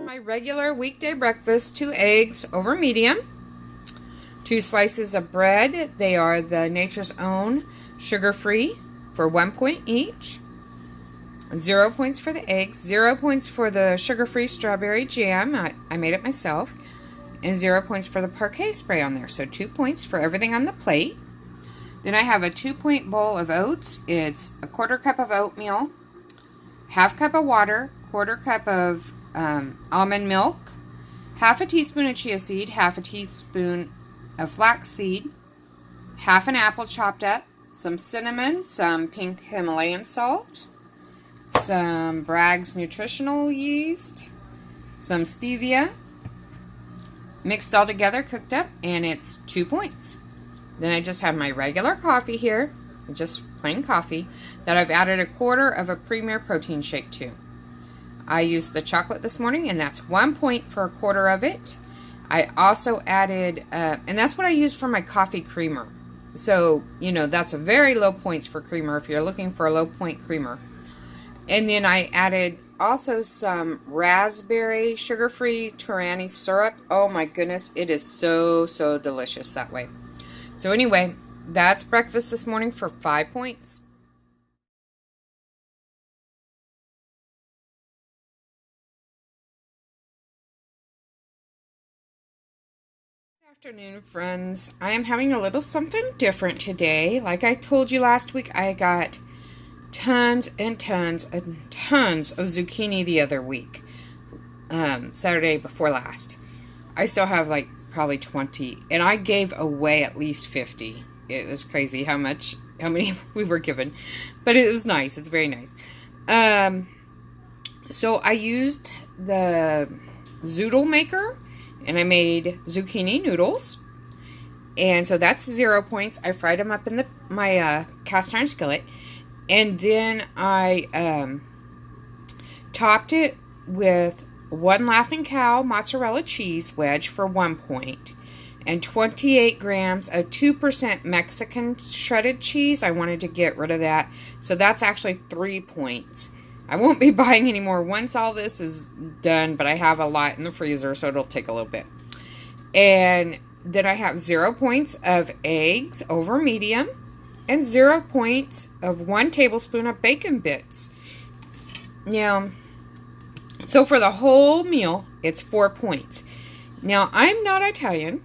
My regular weekday breakfast, 2 eggs over medium, 2 slices of bread. They are the Nature's Own sugar-free for 1 point each. 0 points for the eggs, 0 points for the sugar-free strawberry jam. I made it myself. And 0 points for the parquet spray on there. So 2 points for everything on the plate. Then I have a 2-point bowl of oats. It's a 1/4 cup of oatmeal, 1/2 cup of water, 1/4 cup of almond milk, 1/2 teaspoon of chia seed, 1/2 teaspoon of flax seed, 1/2 an apple chopped up, some cinnamon, some pink Himalayan salt, some Bragg's nutritional yeast, some stevia, mixed all together, cooked up, and it's 2 points. Then I just have my regular coffee here, just plain coffee, that I've added 1/4 of a Premier protein shake to. I used the chocolate this morning, and that's 1 point for 1/4 of it. I also added, and that's what I use for my coffee creamer. So, you know, that's a very low points for creamer if you're looking for a low point creamer. And then I added also some raspberry sugar-free Torani syrup. Oh my goodness, it is so, so delicious that way. So anyway, that's breakfast this morning for 5 points. Good afternoon, friends. I am having a little something different today. Like I told you last week, I got tons and tons and tons of zucchini the other week. Saturday before last. I still have like probably 20, and I gave away at least 50. It was crazy how many we were given, but it was nice. It's very nice. So I used the zoodle maker, and I made zucchini noodles, and so that's 0 points. I fried them up in my cast iron skillet, and then I topped it with 1 Laughing Cow mozzarella cheese wedge for 1 point, and 28 grams of 2% Mexican shredded cheese. I wanted to get rid of that, so that's actually 3 points. I won't be buying any more once all this is done, but I have a lot in the freezer, so it'll take a little bit. And then I have 0 points of eggs over medium, and 0 points of 1 tablespoon of bacon bits. Now, so for the whole meal, it's 4 points. Now, I'm not Italian.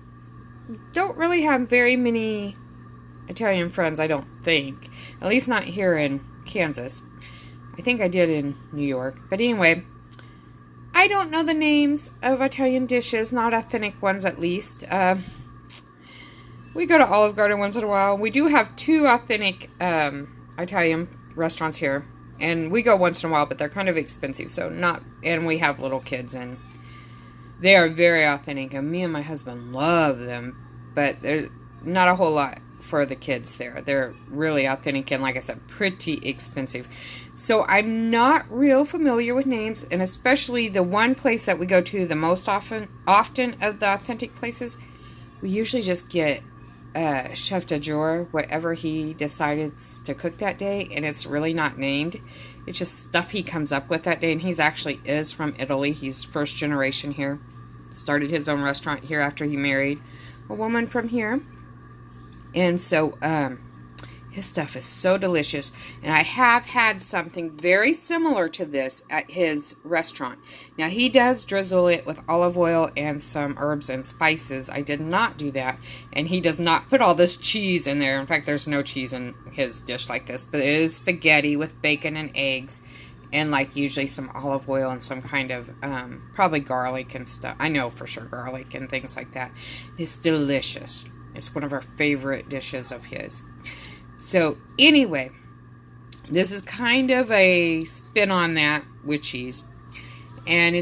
Don't really have very many Italian friends, I don't think. At least not here in Kansas. I think I did in New York. But anyway, I don't know the names of Italian dishes, not authentic ones at least. We go to Olive Garden once in a while. We do have 2 authentic Italian restaurants here. And we go once in a while, but they're kind of expensive, so not, and we have little kids, and they are very authentic, and me and my husband love them, but there's not a whole lot for the kids there. They're really authentic, and like I said, pretty expensive. So I'm not real familiar with names, and especially the one place that we go to the most often of the authentic places, we usually just get chef de jour, whatever he decides to cook that day, and it's really not named. It's just stuff he comes up with that day, and he's actually is from Italy. He's first generation here. Started his own restaurant here after he married a woman from here. And so his stuff is so delicious, and I have had something very similar to this at his restaurant. Now, he does drizzle it with olive oil and some herbs and spices. I did not do that, and he does not put all this cheese in there. In fact, there's no cheese in his dish like this, but it is spaghetti with bacon and eggs, and like usually some olive oil and some kind of probably garlic and stuff. I know for sure garlic and things like that. It's delicious. It's one of our favorite dishes of his. So anyway, this is kind of a spin on that with cheese, and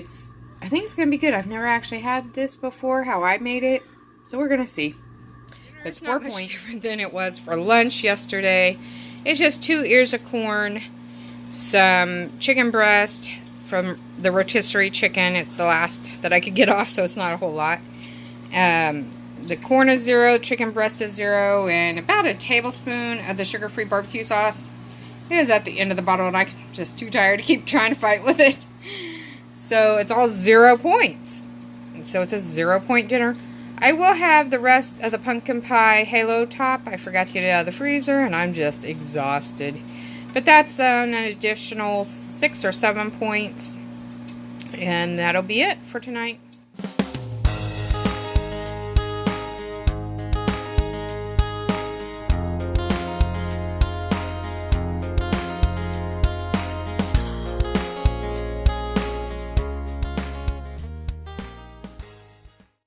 I think it's going to be good. I've never actually had this before, how I made it, so we're going to see. It's 4 points. Different than it was for lunch yesterday. It's just 2 ears of corn, some chicken breast from the rotisserie chicken. It's the last that I could get off, so it's not a whole lot. The corn is 0, chicken breast is 0, and about a tablespoon of the sugar-free barbecue sauce. It was at the end of the bottle, and I'm just too tired to keep trying to fight with it. So it's all 0 points. So it's a 0-point dinner. I will have the rest of the pumpkin pie halo top. I forgot to get it out of the freezer, and I'm just exhausted. But that's an additional 6 or 7 points. And that'll be it for tonight.